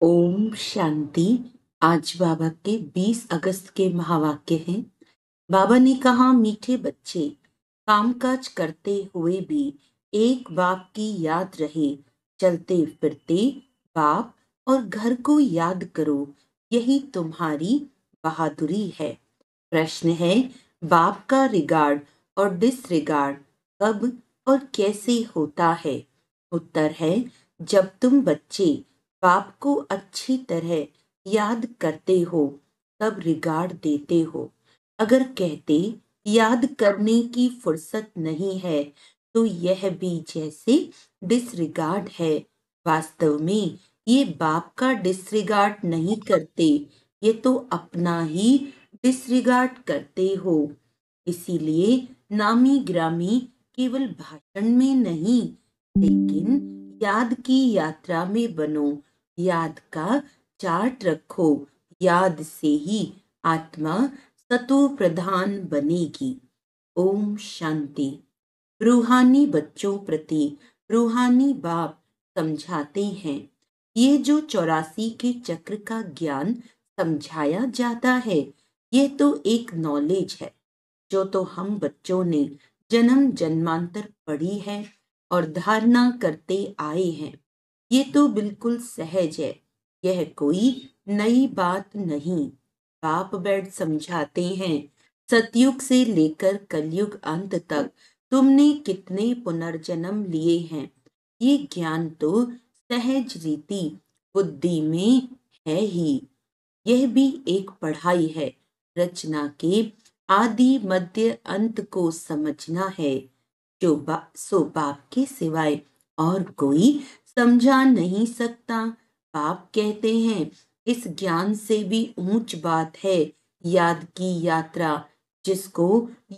ओम शांति। आज बाबा के 20 अगस्त के महावाक्य हैं। बाबा ने कहा, मीठे बच्चे, कामकाज करते हुए भी एक बाप की याद रहे। चलते फिरते बाप और घर को याद करो, यही तुम्हारी बहादुरी है। प्रश्न है, बाप का रिगार्ड और डिसरिगार्ड कब और कैसे होता है? उत्तर है, जब तुम बच्चे बाप को अच्छी तरह याद करते हो तब रिगार्ड देते हो। अगर कहते याद करने की फुर्सत नहीं है तो यह भी जैसे डिसरिगार्ड है। वास्तव में ये बाप का डिसरिगार्ड नहीं करते, ये तो अपना ही डिसरिगार्ड करते हो। इसीलिए नामी ग्रामी केवल भाषण में नहीं, लेकिन याद की यात्रा में बनो। याद का चार्ट रखो, याद से ही आत्मा सतो प्रधान बनेगी। ओम शांति। रूहानी बच्चों प्रति रूहानी बाप समझाते हैं, ये जो 84 के चक्र का ज्ञान समझाया जाता है, ये तो एक नॉलेज है जो तो हम बच्चों ने जन्म जन्मांतर पढ़ी है और धारणा करते आए हैं। ये तो बिल्कुल सहज है, यह कोई नई बात नहीं। बाप बैठ समझाते हैं, सतयुग से लेकर कलयुग अंत तक तुमने कितने पुनर्जन्म लिए हैं, ये ज्ञान तो सहज रीति बुद्धि में है ही। यह भी एक पढ़ाई है, रचना के आदि मध्य अंत को समझना है, जो सो बाप के सिवाय और कोई समझा नहीं सकता। बाप कहते हैं, इस ज्ञान से भी ऊंच बात है याद की यात्रा, जिसको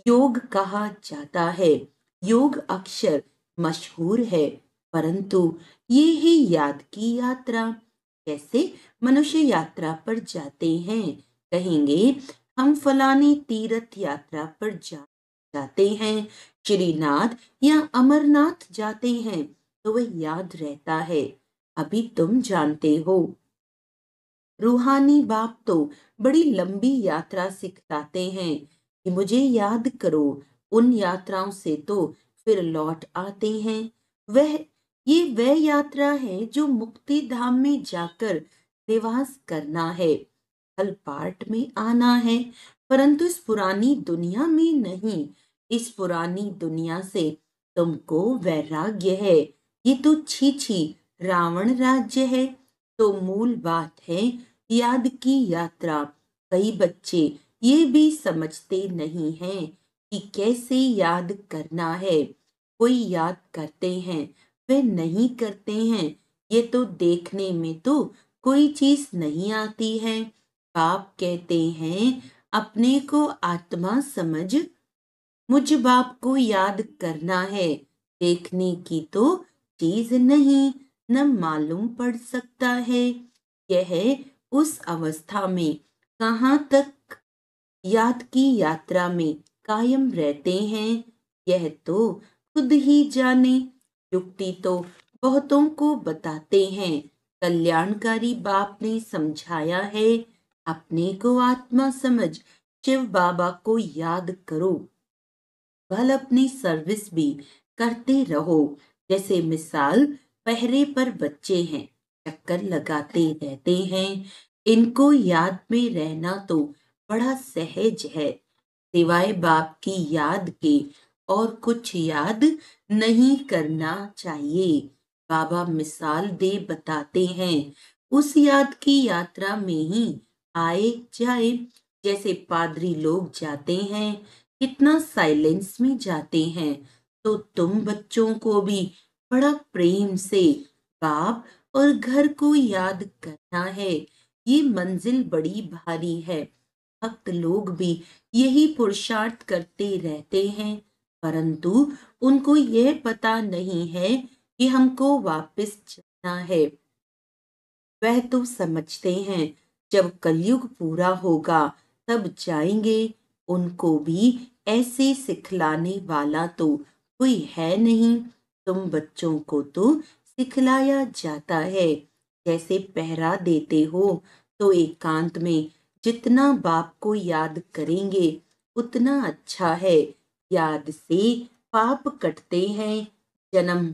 योग कहा जाता है। योग अक्षर मशहूर है, परंतु ये ही याद की यात्रा। कैसे मनुष्य यात्रा पर जाते हैं, कहेंगे हम फलानी तीर्थ यात्रा पर जाते हैं, श्रीनाथ या अमरनाथ जाते हैं, तो वह याद रहता है। अभी तुम जानते हो, रूहानी बाप तो बड़ी लंबी यात्रा सिखाते हैं कि मुझे याद करो। उन यात्राओं से तो फिर लौट आते हैं। वह यात्रा है जो मुक्ति धाम में जाकर निवास करना है, फल पार्ट में आना है, परंतु इस पुरानी दुनिया में नहीं। इस पुरानी दुनिया से तुमको वैराग्य है, ये तो छी छी रावण राज्य है। तो मूल बात है याद की यात्रा। कई बच्चे ये भी समझते नहीं हैं कि कैसे याद करना है। कोई याद करते हैं, वे नहीं करते हैं, ये तो देखने में तो कोई चीज नहीं आती है। बाप कहते हैं, अपने को आत्मा समझ, मुझ बाप को याद करना है। देखने की तो चीज नहीं, न मालूम पड़ सकता है। यह उस अवस्था में कहाँ तक याद की यात्रा में कायम रहते हैं, यह तो खुद ही जाने। युक्ति तो बहुतों को बताते हैं, कल्याणकारी बाप ने समझाया है, अपने को आत्मा समझ शिव बाबा को याद करो। कल अपनी सर्विस भी करते रहो। जैसे मिसाल, पहरे पर बच्चे हैं, चक्कर लगाते रहते हैं, इनको याद में रहना तो बड़ा सहज है। सिवाय बाप की याद के और कुछ याद नहीं करना चाहिए। बाबा मिसाल दे बताते हैं, उस याद की यात्रा में ही आए जाए। जैसे पादरी लोग जाते हैं, कितना साइलेंस में जाते हैं, तो तुम बच्चों को भी बड़ा प्रेम से बाप और घर को याद करना है। ये मंजिल बड़ी भारी है। भक्त लोग भी यही पुरुषार्थ करते रहते हैं, परंतु उनको यह पता नहीं है कि हमको वापस जाना है। वह तो समझते हैं जब कलयुग पूरा होगा तब जाएंगे। उनको भी ऐसे सिखलाने वाला तो कोई है नहीं। तुम बच्चों को तो सिखलाया जाता है, जैसे पहरा देते हो तो एकांत में जितना बाप को याद करेंगे उतना अच्छा है। याद से पाप कटते हैं। जन्म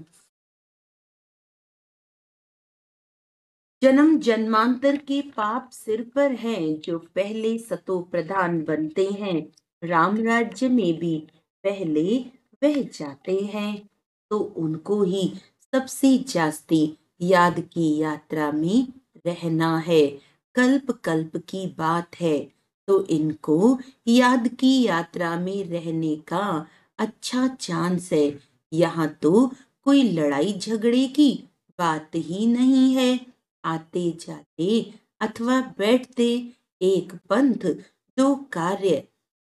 जन्म जन्मांतर के पाप सिर पर हैं, जो पहले सतो प्रधान बनते हैं। राम राज्य में भी पहले वह जाते हैं, तो उनको ही सबसे जास्ती याद की यात्रा में रहना है। कल्प कल्प की बात है, तो इनको याद की यात्रा में रहने का अच्छा चांस है। यहाँ तो कोई लड़ाई झगड़े की बात ही नहीं है। आते जाते अथवा बैठते एक पंथ दो कार्य,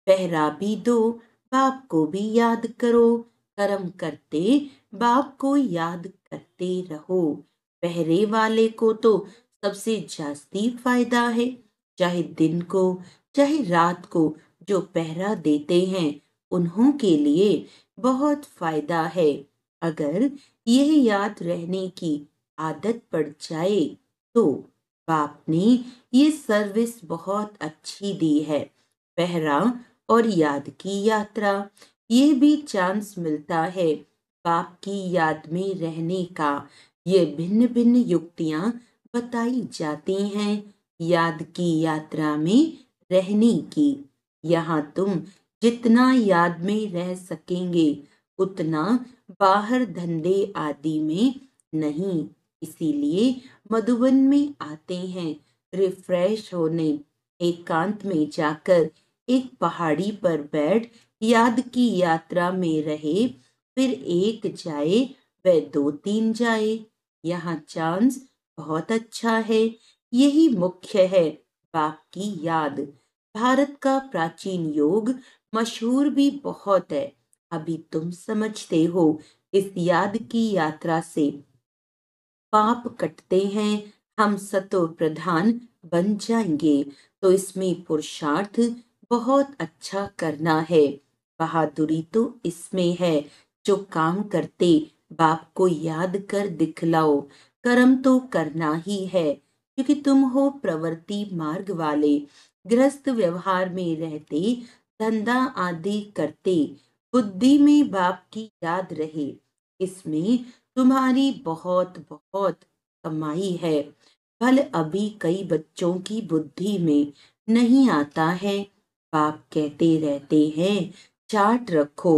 पहरा भी दो, बाप को भी याद करो। कर्म करते बाप को याद करते रहो। पहरे वाले को तो सबसे जास्ती फायदा है। चाहे दिन को चाहे रात को जो पहरा देते हैं उन्हों के लिए बहुत फायदा है। अगर यह याद रहने की आदत पड़ जाए तो बाप ने ये सर्विस बहुत अच्छी दी है। पहरा और याद की यात्रा, ये भी चांस मिलता है बाप की याद में रहने का। ये भिन्न भिन्न युक्तियां बताई जाती हैं याद की यात्रा में रहने की। यहाँ तुम जितना याद में रह सकेंगे उतना बाहर धंधे आदि में नहीं। इसीलिए मधुबन में आते हैं रिफ्रेश होने। एकांत में जाकर एक पहाड़ी पर बैठ याद की यात्रा में रहे, फिर एक जाए वह दो तीन जाए। यहाँ चांस बहुत अच्छा है। यही मुख्य है बाप की याद। भारत का प्राचीन योग मशहूर भी बहुत है। अभी तुम समझते हो इस याद की यात्रा से पाप कटते हैं, हम सतो प्रधान बन जाएंगे। तो इसमें पुरुषार्थ बहुत अच्छा करना है। बहादुरी तो इसमें है जो काम करते बाप को याद कर दिखलाओ। कर्म तो करना ही है, क्योंकि तुम हो प्रवृत्ति मार्ग वाले। गृहस्थ व्यवहार में रहते धंधा आदि करते बुद्धि में बाप की याद रहे, इसमें तुम्हारी बहुत बहुत कमाई है। फल अभी कई बच्चों की बुद्धि में नहीं आता है। बाप कहते रहते हैं चार्ट रखो,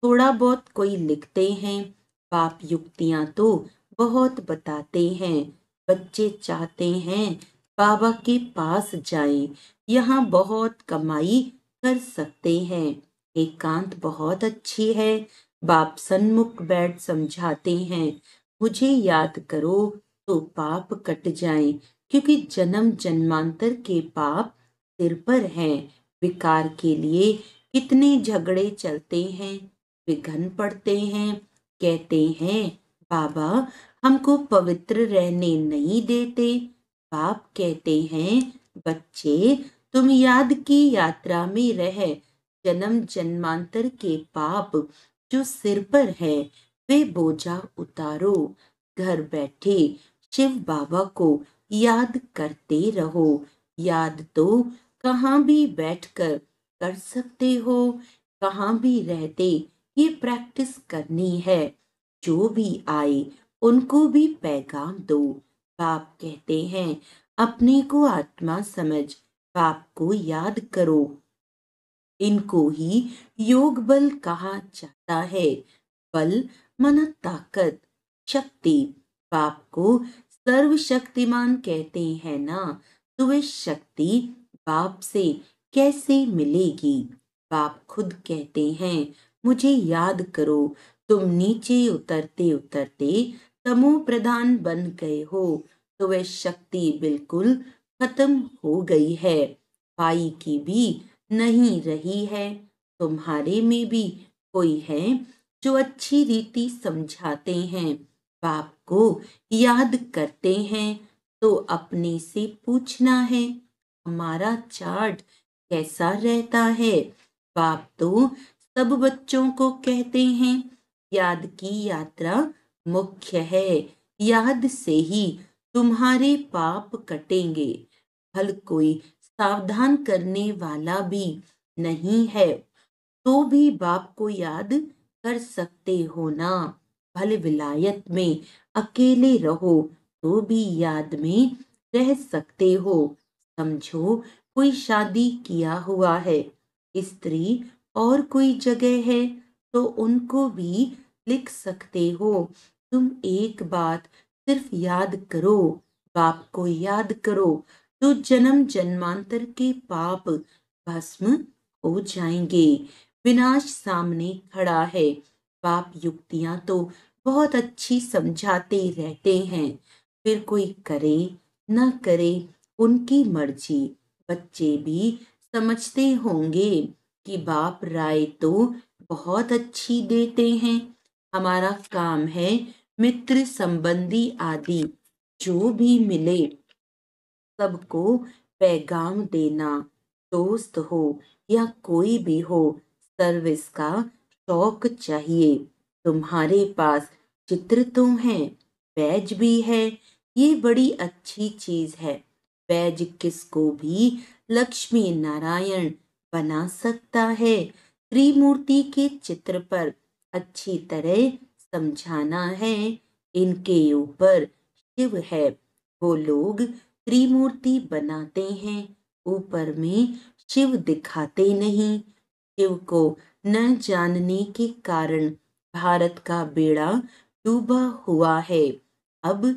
थोड़ा बहुत कोई लिखते हैं। बाप युक्तियां तो बहुत बताते हैं। बच्चे चाहते हैं बाबा के पास जाएं, यहाँ बहुत कमाई कर सकते हैं। एकांत बहुत अच्छी है। बाप सन्मुख बैठ समझाते हैं मुझे याद करो तो पाप कट जाएं, क्योंकि जन्म जन्मांतर के पाप सिर पर हैं। विकार के लिए कितने झगड़े चलते हैं, विघन पड़ते हैं। कहते हैं बाबा हमको पवित्र रहने नहीं देते। बाप कहते हैं बच्चे तुम याद की यात्रा में रह जन्म जन्मांतर के पाप जो सिर पर है वे बोझा उतारो। घर बैठे शिव बाबा को याद करते रहो। याद तो कहाँ भी बैठकर कर सकते हो, कहाँ भी रहते ये प्रैक्टिस करनी है। जो भी आए उनको भी पैगाम दो। बाप कहते हैं अपने को आत्मा समझ बाप को याद करो। इनको ही योग बल कहा जाता है। बल माना ताकत, शक्ति। बाप को सर्वशक्तिमान कहते हैं ना, तो वे शक्ति बाप से कैसे मिलेगी? बाप खुद कहते हैं मुझे याद करो। तुम नीचे उतरते उतरते तमो प्रधान बन गए हो, तो वह शक्ति बिल्कुल खत्म हो गई है, पाई की भी नहीं रही है। तुम्हारे में भी कोई है जो अच्छी रीति समझाते हैं, बाप को याद करते हैं, तो अपने से पूछना है हमारा चार्ट कैसा रहता है। बाप तो सब बच्चों को कहते हैं याद की यात्रा मुख्य है। याद से ही तुम्हारे पाप कटेंगे। फल कोई सावधान करने वाला भी नहीं है, तो भी बाप को याद कर सकते हो ना। भले विलायत में अकेले रहो तो भी याद में रह सकते हो। समझो कोई शादी किया हुआ है, स्त्री और कोई जगह है, तो उनको भी लिख सकते हो। तुम एक बात सिर्फ याद करो, बाप को याद करो, तो जन्म जन्मांतर के पाप भस्म हो जाएंगे। विनाश सामने खड़ा है। पाप युक्तियां तो बहुत अच्छी समझाते रहते हैं, फिर कोई करे न करे उनकी मर्जी। बच्चे भी समझते होंगे कि बाप राय तो बहुत अच्छी देते हैं। हमारा काम है मित्र संबंधी आदि जो भी मिले सबको पैगाम देना। दोस्त हो या कोई भी हो, सर्विस का शौक चाहिए। तुम्हारे पास चित्र तो है, बैज भी है, ये बड़ी अच्छी चीज है। बैज किसको भी लक्ष्मी नारायण बना सकता है। त्रिमूर्ति के चित्र पर अच्छी तरह समझाना है। इनके ऊपर शिव है, वो लोग त्रिमूर्ति बनाते हैं, ऊपर में शिव दिखाते नहीं। शिव को न जानने के कारण भारत का बेड़ा डूबा हुआ है। अब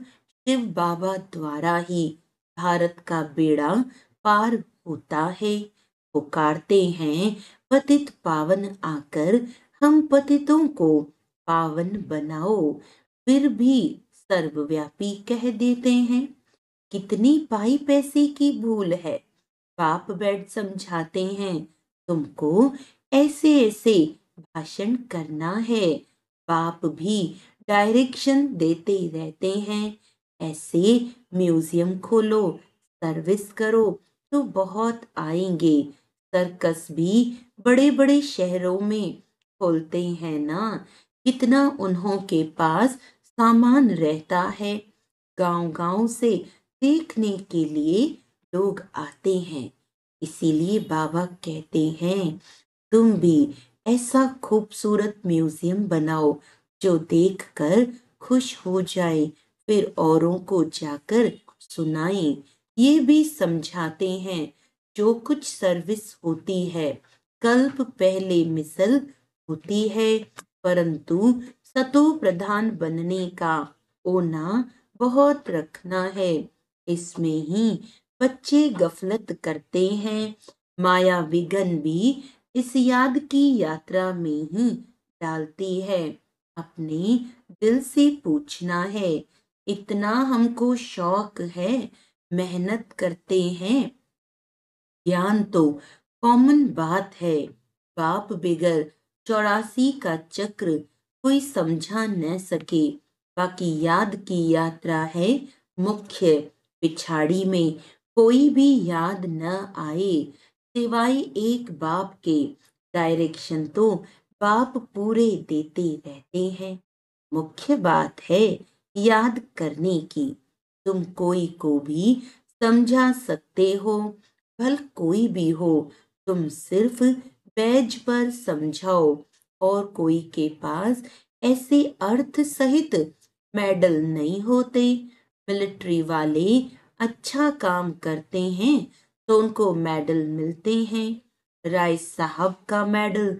शिव बाबा द्वारा ही भारत का बेड़ा पार होता है। पुकारते हैं पतित पावन आकर, हम पतितों को पावन बनाओ, फिर भी सर्वव्यापी कह देते हैं। कितनी पाई पैसे की भूल है। बाप बैठ समझाते हैं, तुमको ऐसे ऐसे भाषण करना है। बाप भी डायरेक्शन देते रहते हैं, ऐसे म्यूजियम खोलो, सर्विस करो, तो बहुत आएंगे। सर्कस भी बड़े बड़े शहरों में खोलते हैं ना, कितना उन्हों के पास सामान रहता है। गांव गांव से देखने के लिए लोग आते हैं। इसीलिए बाबा कहते हैं, तुम भी ऐसा खूबसूरत म्यूजियम बनाओ जो देखकर खुश हो जाए, फिर औरों को जाकर सुनाएं। ये भी समझाते हैं, जो कुछ सर्विस होती है कल्प पहले मिसल होती है, परंतु सतो प्रधान बनने का ओना बहुत रखना है। इसमें ही बच्चे गफलत करते हैं। माया विघन भी इस याद की यात्रा में ही डालती है। अपने दिल से पूछना है, इतना हमको शौक है, मेहनत करते हैं। ज्ञान तो कॉमन बात है। बाप बिगर 84 का चक्र कोई समझा न सके। बाकी याद की यात्रा है मुख्य। पिछाड़ी में कोई भी याद न आए सिवाय एक बाप के। डायरेक्शन तो बाप पूरे देते रहते हैं। मुख्य बात है याद करने की। तुम कोई को भी समझा सकते हो, भल कोई भी हो, तुम सिर्फ बैज पर समझाओ। और कोई के पास ऐसे अर्थ सहित मेडल नहीं होते। मिलिट्री वाले अच्छा काम करते हैं तो उनको मेडल मिलते हैं। राय साहब का मेडल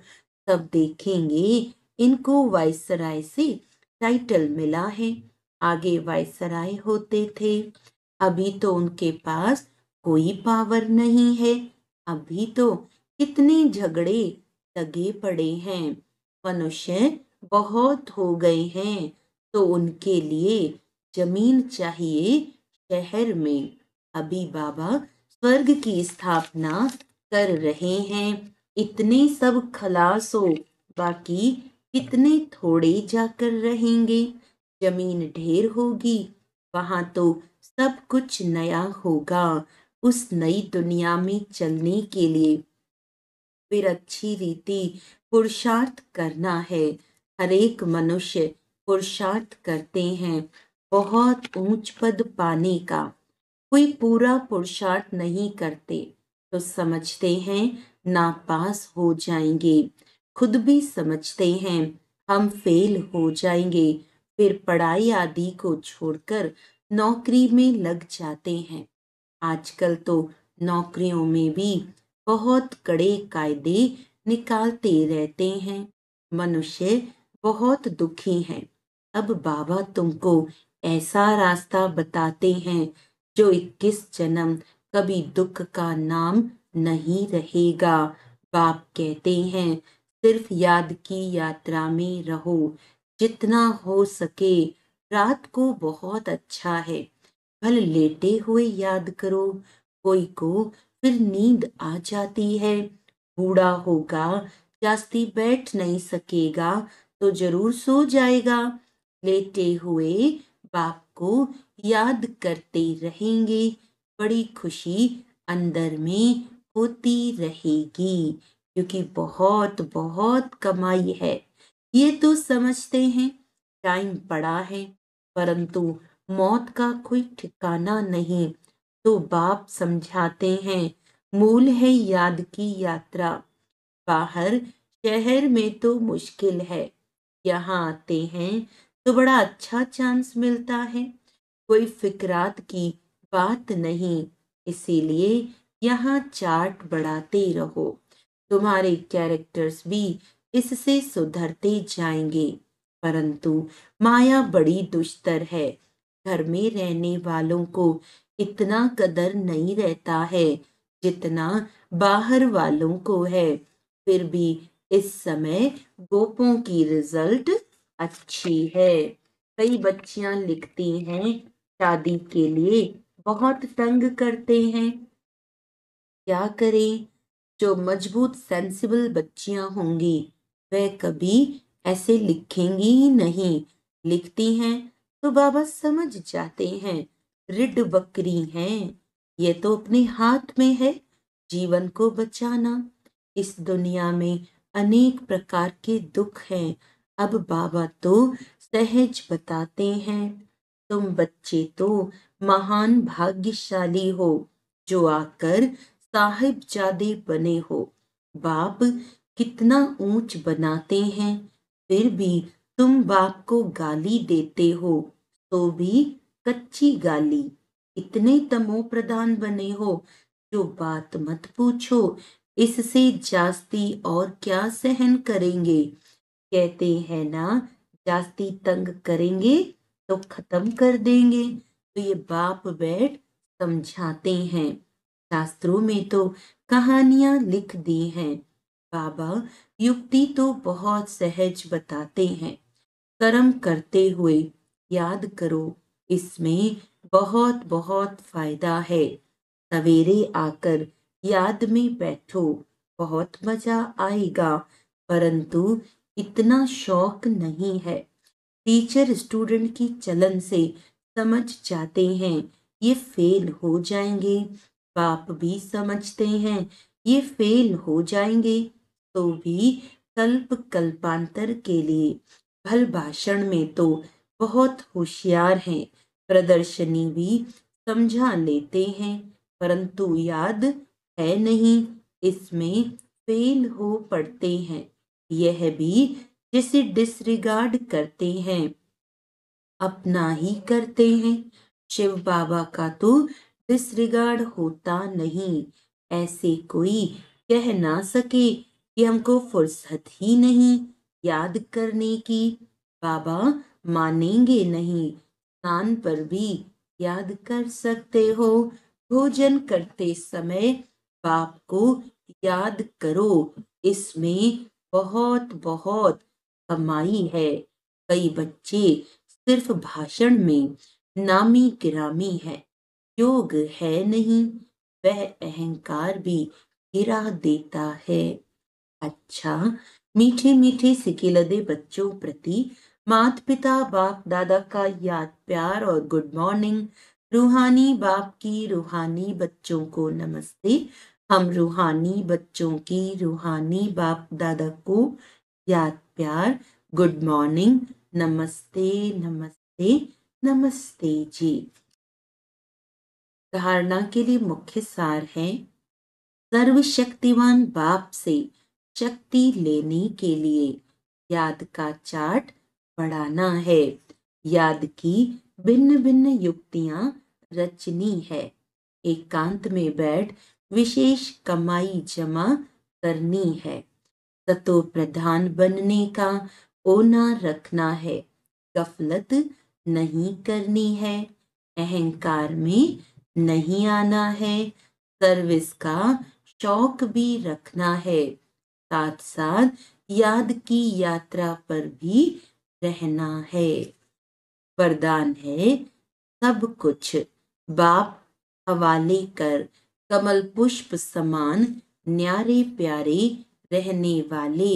सब देखेंगे, इनको वायसराय से टाइटल मिला है। आगे वायसराय होते थे, अभी तो उनके पास कोई पावर नहीं है। अभी तो कितने झगड़े लगे पड़े हैं। मनुष्य बहुत हो गए हैं, तो उनके लिए जमीन चाहिए शहर में। अभी बाबा स्वर्ग की स्थापना कर रहे हैं। इतने सब खलास हो, बाकी कितने थोड़े जाकर रहेंगे। जमीन ढेर होगी, वहां तो सब कुछ नया होगा। उस नई दुनिया में चलने के लिए फिर अच्छी रीति पुरुषार्थ करना है। हर एक मनुष्य पुरुषार्थ करते हैं, बहुत ऊंच पद पाने का कोई पूरा पुरुषार्थ नहीं करते तो समझते हैं नापास हो जाएंगे, खुद भी समझते हैं हम फेल हो जाएंगे, फिर पढ़ाई आदि को छोड़कर नौकरी में लग जाते हैं। आजकल तो नौकरियों में भी बहुत कड़े कायदे निकालते रहते हैं। मनुष्य बहुत दुखी हैं। अब बाबा तुमको ऐसा रास्ता बताते हैं जो 21 जन्म कभी दुख का नाम नहीं रहेगा। बाप कहते हैं सिर्फ याद की यात्रा में रहो, जितना हो सके। रात को बहुत अच्छा है, भल लेटे हुए याद करो। कोई को फिर नींद आ जाती है, बूढ़ा होगा, जास्ती बैठ नहीं सकेगा तो जरूर सो जाएगा। लेटे हुए बाप को याद करते रहेंगे, बड़ी खुशी अंदर में होती रहेगी, क्योंकि बहुत बहुत कमाई है। ये तो समझते हैं टाइम पड़ा है, परंतु मौत का कोई ठिकाना नहीं। तो बाप समझाते हैं मूल है याद की यात्रा। बाहर शहर में तो मुश्किल है, यहाँ आते हैं तो बड़ा अच्छा चांस मिलता है। कोई फिक्रात की बात नहीं, इसीलिए यहाँ चार्ट बढ़ाते रहो। तुम्हारे कैरेक्टर्स भी इससे सुधरते जाएंगे। परंतु माया बड़ी दुष्टर है, घर में रहने वालों को इतना कदर नहीं रहता है जितना बाहर वालों को है। फिर भी इस समय गोपों की रिजल्ट अच्छी है। कई बच्चियां लिखती हैं शादी के लिए बहुत तंग करते हैं, क्या करें। जो मजबूत सेंसिबल बच्चियां होंगी वह कभी ऐसे लिखेंगी ही नहीं। लिखती हैं तो बाबा समझ जाते हैं रिड बकरी हैं। ये तो अपने हाथ में है जीवन को बचाना। इस दुनिया में अनेक प्रकार के दुख हैं। अब बाबा तो सहज बताते हैं तुम बच्चे तो महान भाग्यशाली हो जो आकर साहिबजादे बने हो। बाप कितना ऊंच बनाते हैं, फिर भी तुम बाप को गाली देते हो, तो भी कच्ची गाली। इतने तमो प्रधान बने हो जो बात मत पूछो, इससे जास्ती और क्या सहन करेंगे। कहते हैं ना जास्ती तंग करेंगे तो खत्म कर देंगे। तो ये बाप बैठ समझाते हैं। शास्त्रों में तो कहानियां लिख दी हैं। बाबा युक्ति तो बहुत सहज बताते हैं। कर्म करते हुए याद करो, इसमें बहुत बहुत फायदा है। सवेरे आकर याद में बैठो, बहुत मजा आएगा, परंतु इतना शौक नहीं है। टीचर स्टूडेंट की चलन से समझ जाते हैं ये फेल हो जाएंगे, बाप भी समझते हैं ये फेल हो जाएंगे, तो भी कल्प कल्पांतर के लिए भल भाषण में तो बहुत होशियार हैं, प्रदर्शनी भी समझा लेते हैं, परंतु याद है नहीं, इसमें फेल हो पड़ते हैं। यह भी जिसे डिसरिगार्ड करते हैं अपना ही करते हैं। शिव बाबा का तो डिसरिगार्ड होता नहीं। ऐसे कोई कह ना सके कि हमको फुर्सत ही नहीं याद करने की। बाबा मानेंगे नहीं, स्नान पर भी याद कर सकते हो। भोजन करते समय बाप को याद करो, इसमें बहुत बहुत कमाई है। कई बच्चे सिर्फ भाषण में नामी गिरामी है, योग है नहीं, वह अहंकार भी गिरा देता है। अच्छा, मीठे मीठे सिकिलदे बच्चों प्रति माता पिता बाप दादा का याद प्यार और गुड मॉर्निंग। रूहानी बाप की रूहानी बच्चों को नमस्ते। हम रूहानी बच्चों की रूहानी बाप दादा को याद प्यार गुड मॉर्निंग, नमस्ते नमस्ते। नमस्ते जी। धारणा के लिए मुख्य सार है, सर्वशक्तिमान बाप से शक्ति लेने के लिए याद का चार्ट बढ़ाना है। याद की भिन्न भिन्न युक्तियां रचनी है। एकांत में बैठ विशेष कमाई जमा करनी है। सतो प्रधान बनने का ओना रखना है। गफलत नहीं करनी है। अहंकार में नहीं आना है। सर्विस का शौक भी रखना है। साथ साथ याद की यात्रा पर भी रहना है। वरदान है, सब कुछ बाप हवाले कर कमल पुष्प समान न्यारे प्यारे रहने वाले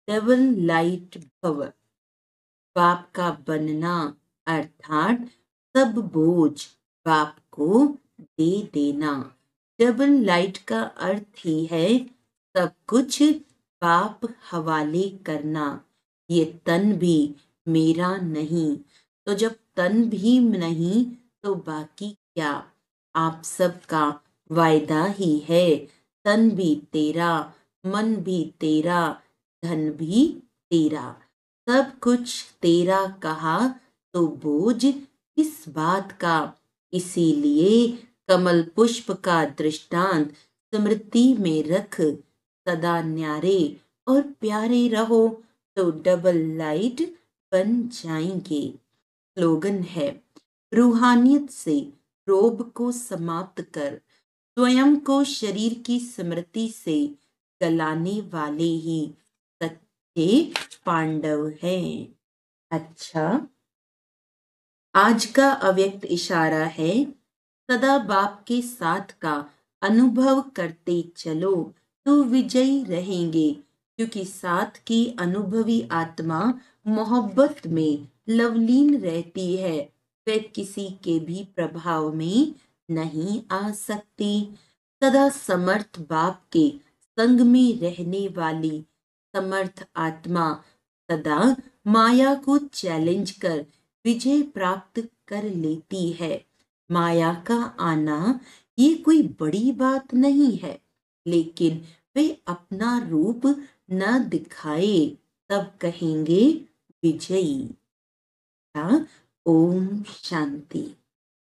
डबल लाइट भव। बाप का बनना अर्थात सब बोझ बाप को दे देना। डबल लाइट का अर्थ ही है सब कुछ बाप हवाले करना। ये तन भी मेरा नहीं, तो जब तन भी नहीं तो बाकी क्या। आप सबका वायदा ही है, तन भी तेरा, मन भी तेरा, धन भी तेरा। सब कुछ तेरा कहा तो बोझ किस बात का। इसीलिए कमल पुष्प का दृष्टांत स्मृति में रख, सदा न्यारे और प्यारे रहो तो डबल लाइट बन जाएंगे। स्लोगन है, रूहानियत से रोब को समाप्त कर स्वयं को शरीर की स्मृति से गलाने वाले ही सच्चे पांडव हैं। अच्छा, आज का अव्यक्त इशारा है, सदा बाप के साथ का अनुभव करते चलो तो विजयी रहेंगे, क्योंकि साथ की अनुभवी आत्मा मोहब्बत में लवलीन रहती है। वे किसी के भी प्रभाव में नहीं आ सकती। सदा समर्थ बाप के संग में रहने वाली समर्थ आत्मा सदा माया को चैलेंज कर विजय प्राप्त कर लेती है। माया का आना ये कोई बड़ी बात नहीं है, लेकिन वे अपना रूप न दिखाए तब कहेंगे विजयी। ओम शांति।